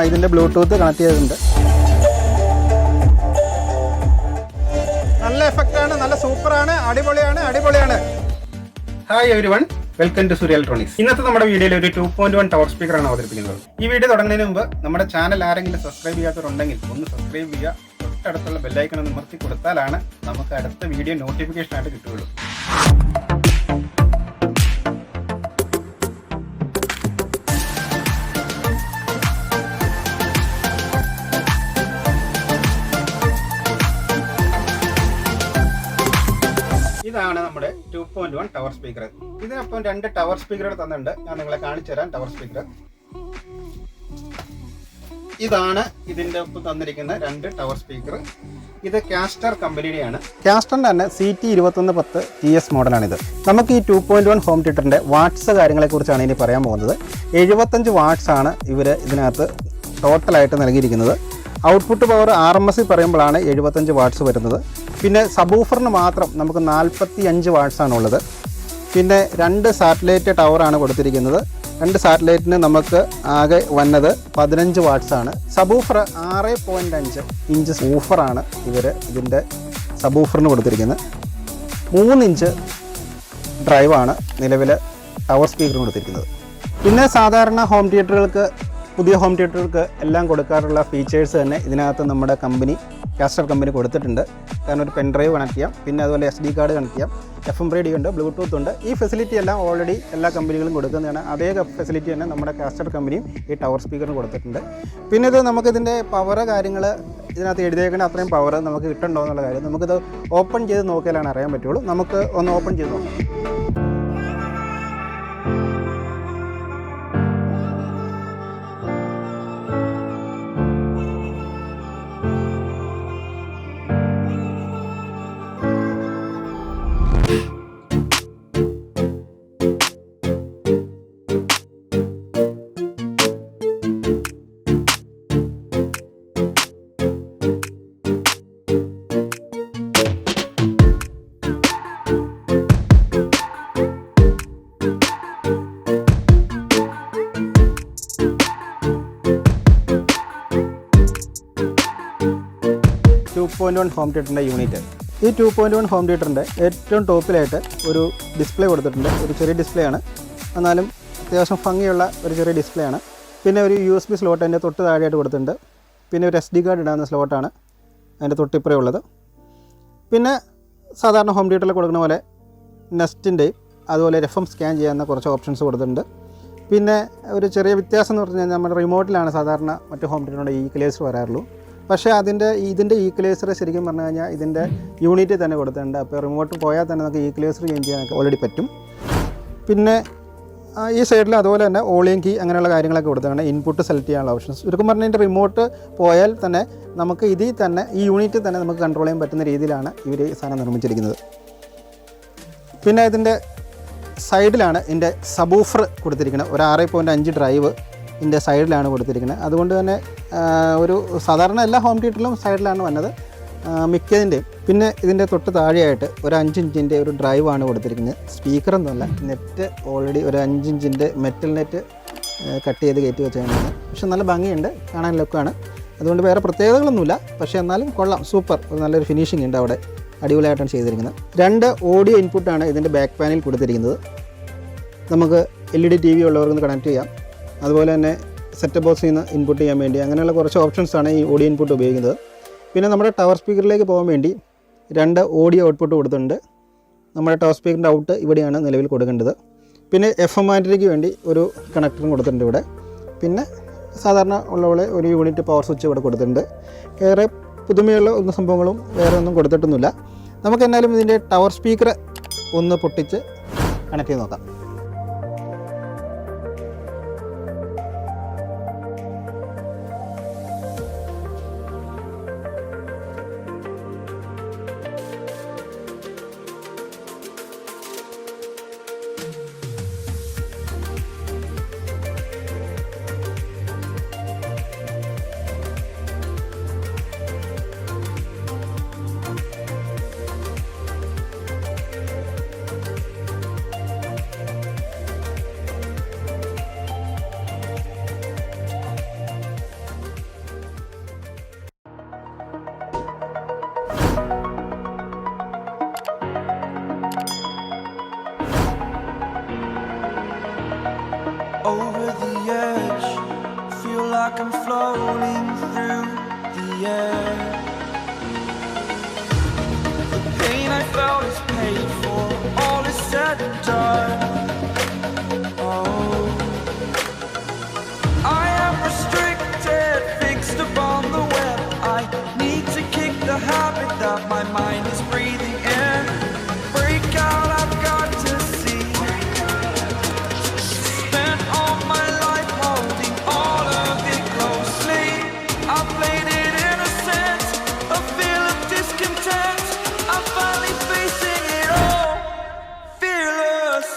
ഇതിൻ്റെ Bluetooth connect ചെയ്തിട്ടുണ്ട്. നല്ല എഫക്റ്റാണ്, നല്ല സൂപ്പറാണ്, അടിപൊളിയാണ്. Hi everyone, welcome to Surya electronics. ഇന്നത്തെ നമ്മുടെ വീഡിയോയിൽ ഒരു 2.1 ടവർ സ്പീക്കറാണ് അവതരിപ്പിക്കുന്നത്. ഈ വീഡിയോ തുടങ്ങുന്നതിന് മുമ്പ് നമ്മുടെ ചാനൽ ആരെങ്കിലും സബ്സ്ക്രൈബ് ചെയ്യാത്തവരുണ്ടെങ്കിൽ ഒന്ന് സബ്സ്ക്രൈബ് ചെയ്യുക. തൊട്ടടുത്തുള്ള ബെല്ലൈക്കൺ നിമർത്തി കൊടുത്താലാണ് നമുക്ക് അടുത്ത വീഡിയോ നോട്ടിഫിക്കേഷൻ ആയിട്ട് കിട്ടുകയുള്ളൂ. ഇതാണ് നമ്മുടെ 2.1 ടവർ സ്പീക്കർ. ഇതിനൊപ്പം 2 ടവർ സ്പീക്കർ തന്നിട്ടുണ്ട്. ഞാൻ നിങ്ങളെ കാണിച്ചു തരാം. ടവർ സ്പീക്കർ ഇതാണ്. ഇതിൻ്റെ ഒപ്പം തന്നിരിക്കുന്ന 2 ടവർ സ്പീക്കർ. ഇത് കാസ്റ്റർ കമ്പനിയുടെയാണ്. കാസ്റ്ററിൻ്റെ തന്നെ CT2110 TS മോഡലാണിത്. നമുക്ക് ഈ 2.1 ഹോം തിയേറ്ററിൻ്റെ വാട്ട്സ് കാര്യങ്ങളെക്കുറിച്ചാണ് ഇനി പറയാൻ പോകുന്നത്. 75 വാട്ട്സ് ആണ് ഇവർ ഇതിനകത്ത് ടോട്ടലായിട്ട് നൽകിയിരിക്കുന്നത്. ഔട്ട്പുട്ട് പവർ RMS പറയുമ്പോഴാണ് 75 വാട്ട്സ് വരുന്നത്. പിന്നെ സബൂഫറിന് മാത്രം നമുക്ക് 45 വാട്ട്സ് ആണുള്ളത്. പിന്നെ 2 സാറ്റലൈറ്റ് ടവറാണ് കൊടുത്തിരിക്കുന്നത്. 2 സാറ്റലൈറ്റിന് നമുക്ക് ആകെ വന്നത് 15 വാട്ട്സ് ആണ്. സബൂഫർ 6.5 ഇഞ്ച് സൂഫറാണ് ഇതിൻ്റെ സബൂഫറിന് കൊടുത്തിരിക്കുന്നത്. 3 ഇഞ്ച് ഡ്രൈവാണ് നിലവിൽ ടവർ സ്പീക്കറിന് കൊടുത്തിരിക്കുന്നത്. പിന്നെ സാധാരണ ഹോം തിയേറ്ററുകൾക്ക്, പുതിയ ഹോം തിയേറ്ററുകൾക്ക് എല്ലാം കൊടുക്കാറുള്ള ഫീച്ചേഴ്സ് തന്നെ ഇതിനകത്ത് നമ്മുടെ കാസ്റ്റർ കമ്പനി കൊടുത്തിട്ടുണ്ട്. കാരണം ഒരു പെൻ ഡ്രൈവ് കണക്ട് ചെയ്യാം, പിന്നെ അതുപോലെ SD കാർഡ് കണക്ട് ചെയ്യാം, FM റേഡിയോ ഉണ്ട്, ബ്ലൂടൂത്ത് ഉണ്ട്. ഈ ഫെസിലിറ്റി എല്ലാം ഓൾറെഡി എല്ലാ കമ്പനികളും കൊടുക്കുന്നതാണ്. അതേ ഫെസിലിറ്റി തന്നെ നമ്മുടെ കാസ്റ്റർ കമ്പനിയും ഈ ടവർ സ്പീക്കറിന് കൊടുത്തിട്ടുണ്ട്. പിന്നെ ഇത് നമുക്കിതിൻ്റെ പവർ കാര്യങ്ങൾ ഇതിനകത്ത് എഴുതിയേക്കേണ്ട അത്രയും പവർ നമുക്ക് കിട്ടുന്നുണ്ടോ എന്നുള്ള കാര്യം നമുക്കിത് ഓപ്പൺ ചെയ്ത് നോക്കിയാലാണ് അറിയാൻ പറ്റുള്ളൂ. നമുക്ക് ഒന്ന് ഓപ്പൺ ചെയ്ത് നോക്കാം. ഹോം തിയേറ്ററിൻ്റെ യൂണിറ്റ്. ഈ 2.1 ഹോം തിയേറ്ററിൻ്റെ ഏറ്റവും ടോപ്പിലായിട്ട് ഒരു ഡിസ്പ്ലേ കൊടുത്തിട്ടുണ്ട്. ഒരു ചെറിയ ഡിസ്പ്ലേ ആണ്, എന്നാലും അത്യാവശ്യം ഭംഗിയുള്ള ഒരു ചെറിയ ഡിസ്പ്ലേ ആണ്. പിന്നെ ഒരു USB സ്ലോട്ട് അതിൻ്റെ തൊട്ട് താഴെയായിട്ട് കൊടുത്തിട്ടുണ്ട്. പിന്നെ ഒരു SD കാർഡ് ഇടാവുന്ന സ്ലോട്ടാണ് അതിൻ്റെ തൊട്ടിപ്പുറേ ഉള്ളത്. പിന്നെ സാധാരണ ഹോം തിയേറ്ററിൽ കൊടുക്കുന്ന പോലെ നെസ്റ്റിൻ്റെയും അതുപോലെ FM സ്കാൻ ചെയ്യാവുന്ന കുറച്ച് ഓപ്ഷൻസ് കൊടുത്തിട്ടുണ്ട്. പിന്നെ ഒരു ചെറിയ വ്യത്യാസം എന്ന് പറഞ്ഞു കഴിഞ്ഞാൽ നമ്മുടെ റിമോട്ടിലാണ് സാധാരണ മറ്റ് ഹോം തിയേറ്ററിൻ്റെ ഈക്വലൈസർ വരാറുള്ളൂ. പക്ഷേ ഇതിൻ്റെ ഈക്വലൈസർ ശരിക്കും പറഞ്ഞു കഴിഞ്ഞാൽ ഇതിൻ്റെ യൂണിറ്റിൽ തന്നെ കൊടുത്തിട്ടുണ്ട്. അപ്പോൾ റിമോട്ട് പോയാൽ തന്നെ നമുക്ക് ഈക്വലൈസർ ചേഞ്ച് ചെയ്യാനൊക്കെ ഓൾറെഡി പറ്റും. പിന്നെ ഈ സൈഡിൽ അതുപോലെ തന്നെ ഓളിയം കീ അങ്ങനെയുള്ള കാര്യങ്ങളൊക്കെ കൊടുത്തിട്ടുണ്ട്. ഇൻപുട്ട് സെലക്ട് ചെയ്യാനുള്ള ഓപ്ഷൻസ്. ചുരുക്കം പറഞ്ഞതിൻ്റെ റിമോട്ട് പോയാൽ തന്നെ നമുക്ക് ഇതിൽ തന്നെ ഈ യൂണിറ്റിൽ തന്നെ നമുക്ക് കൺട്രോൾ ചെയ്യാൻ പറ്റുന്ന രീതിയിലാണ് ഇവർ ഈ സാധനം നിർമ്മിച്ചിരിക്കുന്നത്. പിന്നെ ഇതിൻ്റെ സൈഡിലാണ് ഇതിൻ്റെ സബൂഫർ കൊടുത്തിരിക്കുന്നത്. ഒരു 6.5 ഡ്രൈവ് ഇതിൻ്റെ സൈഡിലാണ് കൊടുത്തിരിക്കുന്നത്. അതുകൊണ്ട് തന്നെ ഒരു സാധാരണ എല്ലാ ഹോം തിയേറ്ററിലും സൈഡിലാണ് വന്നത് മിക്കതിൻ്റെയും. പിന്നെ ഇതിൻ്റെ തൊട്ട് താഴെയായിട്ട് ഒരു 5 ഇഞ്ചിൻ്റെ ഒരു ഡ്രൈവാണ് കൊടുത്തിരിക്കുന്നത്. സ്പീക്കറൊന്നുമല്ല, നെറ്റ് ഓൾറെഡി ഒരു 5 ഇഞ്ചിൻ്റെ മെറ്റൽ നെറ്റ് കട്ട് ചെയ്ത് കയറ്റി വെച്ചാണ്. പക്ഷെ നല്ല ഭംഗിയുണ്ട്, കാണാൻ ലുക്കാണ്. അതുകൊണ്ട് വേറെ പ്രത്യേകതകളൊന്നുമില്ല. പക്ഷേ എന്നാലും കൊള്ളാം, സൂപ്പർ, നല്ലൊരു ഫിനിഷിംഗ് ഉണ്ട് അവിടെ, അടിപൊളിയായിട്ടാണ് ചെയ്തിരിക്കുന്നത്. 2 ഓഡിയോ ഇൻപുട്ടാണ് ഇതിൻ്റെ ബാക്ക് പാനിൽ കൊടുത്തിരിക്കുന്നത്. നമുക്ക് LED TV ഉള്ളവർക്ക് കണക്ട് ചെയ്യാം. അതുപോലെ തന്നെ സെറ്റ് ബോക്സിൽ നിന്ന് ഇൻപുട്ട് ചെയ്യാൻ വേണ്ടി അങ്ങനെയുള്ള കുറച്ച് ഓപ്ഷൻസാണ് ഈ ഓഡിയോ ഇൻപുട്ട് ഉപയോഗിക്കുന്നത്. പിന്നെ നമ്മുടെ ടവർ സ്പീക്കറിലേക്ക് പോകാൻ വേണ്ടി 2 ഓഡിയോ ഔട്ട്പുട്ട് കൊടുത്തിട്ടുണ്ട്. നമ്മുടെ ടവർ സ്പീക്കറിൻ്റെ ഔട്ട് ഇവിടെയാണ് നിലവിൽ കൊടുക്കേണ്ടത്. പിന്നെ FM ആൻറ്റിനയ്ക്ക് വേണ്ടി ഒരു കണക്ടറും കൊടുത്തിട്ടുണ്ട് ഇവിടെ. പിന്നെ സാധാരണ ഉള്ള പോലെ ഒരു യൂണിറ്റ് പവർ സ്വിച്ച് ഇവിടെ കൊടുത്തിട്ടുണ്ട്. വേറെ പുതുമയുള്ള സംഭവങ്ങളും വേറെ ഒന്നും കൊടുത്തിട്ടൊന്നുമില്ല. നമുക്ക് എന്നാലും ഇതിൻ്റെ ടവർ സ്പീക്കർ ഒന്ന് പൊട്ടിച്ച് കണക്ട് ചെയ്ത് നോക്കാം. the edge. Feel like I'm floating through the air. The pain I felt is paid for. All is said and done. Oh, I am restricted, fixed upon the web. I need to kick the habit that my mind is breathing in. Break out, I've got to see. Spent all my life holding all of it closely. I played it innocent, a feel of discontent. I'm finally facing it all, fearless.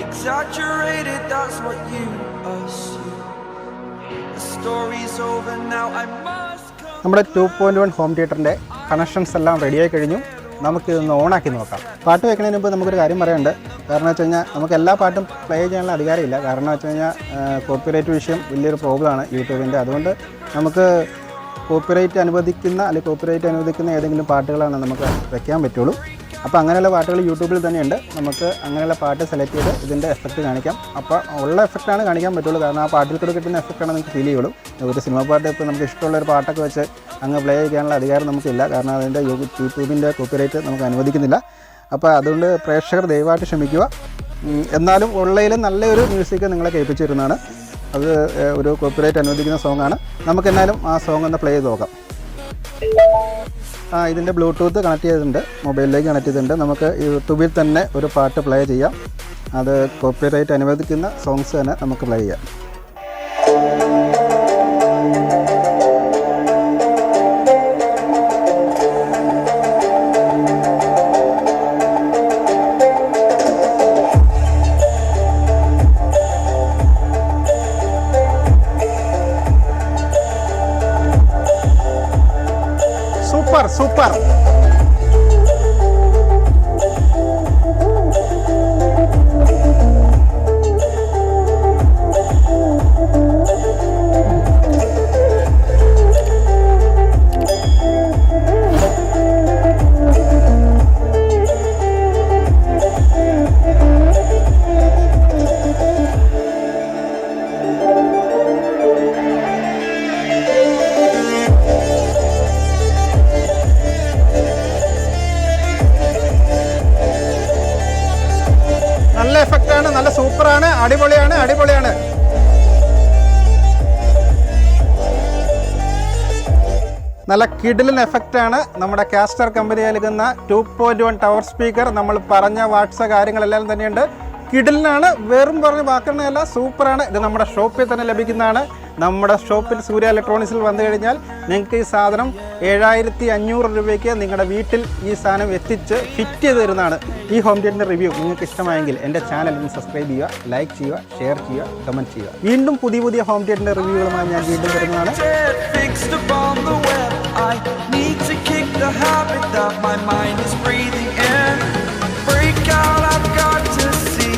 Exaggerated, that's what you assume. The story's over now, I must come. നമ്മുടെ 2.1 home തിയേറ്ററിൻ്റെ connections എല്ലാം റെഡിയായി കഴിഞ്ഞു. നമുക്കിതൊന്ന് ഓണാക്കി നോക്കാം. പാട്ട് വെക്കുന്നതിന് മുമ്പ് നമുക്കൊരു കാര്യം പറയാനുണ്ട്. കാരണം വെച്ച് കഴിഞ്ഞാൽ നമുക്ക് എല്ലാ പാട്ടും പ്ലേ ചെയ്യാനുള്ള അധികാരമില്ല. കാരണം വെച്ച് കഴിഞ്ഞാൽ കോപ്പിറൈറ്റ് വിഷയം വലിയൊരു പ്രോബ്ലമാണ് യൂട്യൂബിൻ്റെ. അതുകൊണ്ട് നമുക്ക് കോപ്പിറൈറ്റ് അനുവദിക്കുന്ന ഏതെങ്കിലും പാട്ടുകളാണ് നമുക്ക് വെക്കാൻ പറ്റുള്ളൂ. അപ്പോൾ അങ്ങനെയുള്ള പാട്ടുകൾ യൂട്യൂബിൽ തന്നെയുണ്ട്. നമുക്ക് അങ്ങനെയുള്ള പാട്ട് സെലക്ട് ചെയ്ത് ഇതിൻ്റെ എഫക്റ്റ് കാണിക്കാം. അപ്പോൾ ഉള്ള എഫക്റ്റാണ് കാണിക്കാൻ പറ്റുള്ളൂ. കാരണം ആ പാട്ടിൽ കൂടെ കിട്ടുന്ന എഫക്റ്റാണ് നമുക്ക് ഫീൽ ചെയ്യുള്ളൂ. ഒരു സിനിമ പാട്ട് ഇപ്പോൾ നമുക്ക് ഇഷ്ടമുള്ളൊരു പാട്ടൊക്കെ വെച്ച് അങ്ങ് പ്ലേ ചെയ്യാനുള്ള അധികാരം നമുക്കില്ല. കാരണം അതിൻ്റെ യൂട്യൂബിൻ്റെ കോപ്പിറൈറ്റ് നമുക്ക് അനുവദിക്കുന്നില്ല. അപ്പോൾ അതുകൊണ്ട് പ്രേക്ഷകർ ദയവായിട്ട് ക്ഷമിക്കുക. എന്നാലും ഉള്ളതിലും നല്ലൊരു മ്യൂസിക് നിങ്ങളെ കേൾപ്പിച്ചിരുന്നതാണ്. അത് ഒരു കോപ്പിറൈറ്റ് അനുവദിക്കുന്ന സോങ്ങാണ്. നമുക്കെന്നാലും ആ സോങ് ഒന്ന് പ്ലേ ചെയ്ത് നോക്കാം. ഇതിൻ്റെ ബ്ലൂടൂത്ത് കണക്ട് ചെയ്തിട്ടുണ്ട്, മൊബൈലിലേക്ക് കണക്ട് ചെയ്തിട്ടുണ്ട്. നമുക്ക് യൂട്യൂബിൽ തന്നെ ഒരു പാട്ട് പ്ലേ ചെയ്യാം. അത് കോപ്പിറൈറ്റ് അനുവദിക്കുന്ന സോങ്സ് തന്നെ നമുക്ക് പ്ലേ ചെയ്യാം. സൂപ്പർ. നല്ല എഫക്റ്റാണ്, നല്ല സൂപ്പറാണ്, അടിപൊളിയാണ്. നല്ല കിഡിലൻ എഫക്റ്റാണ്. നമ്മുടെ കാസ്റ്റർ കമ്പനി നൽകുന്ന 2.1 ടവർ സ്പീക്കർ. നമ്മൾ പറഞ്ഞ വാട്ട്സ് കാര്യങ്ങളെല്ലാം തന്നെയുണ്ട്. കിഡിലിനാണ്, വെറും പറഞ്ഞ വാക്കണല്ല, സൂപ്പറാണ്. ഇത് നമ്മുടെ ഷോപ്പിൽ തന്നെ ലഭിക്കുന്നതാണ്. നമ്മുടെ ഷോപ്പിൽ സൂര്യ ഇലക്ട്രോണിക്സിൽ വന്നു കഴിഞ്ഞാൽ നിങ്ങൾക്ക് ഈ സാധനം 7500 രൂപയ്ക്ക് നിങ്ങളുടെ വീട്ടിൽ ഈ സാധനം എത്തിച്ച് ഫിറ്റ് ചെയ്ത് തരുന്നതാണ്. ഈ ഹോം തിയേറ്ററിൻ്റെ റിവ്യൂ നിങ്ങൾക്ക് ഇഷ്ടമായെങ്കിൽ എൻ്റെ ചാനൽ ഒന്ന് സബ്സ്ക്രൈബ് ചെയ്യുക, ലൈക്ക് ചെയ്യുക, ഷെയർ ചെയ്യുക, കമൻറ്റ് ചെയ്യുക. വീണ്ടും പുതിയ ഹോം തിയേറ്ററിൻ്റെ റിവ്യൂകളുമായി ഞാൻ വീണ്ടും വരുന്നതാണ്. I need to kick the habit that my mind is breathing in. Break out, I've got to see.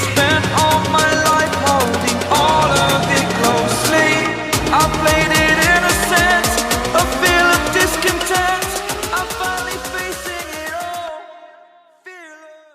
Spent all my life holding all of it closely. I played it innocent, a feel of discontent.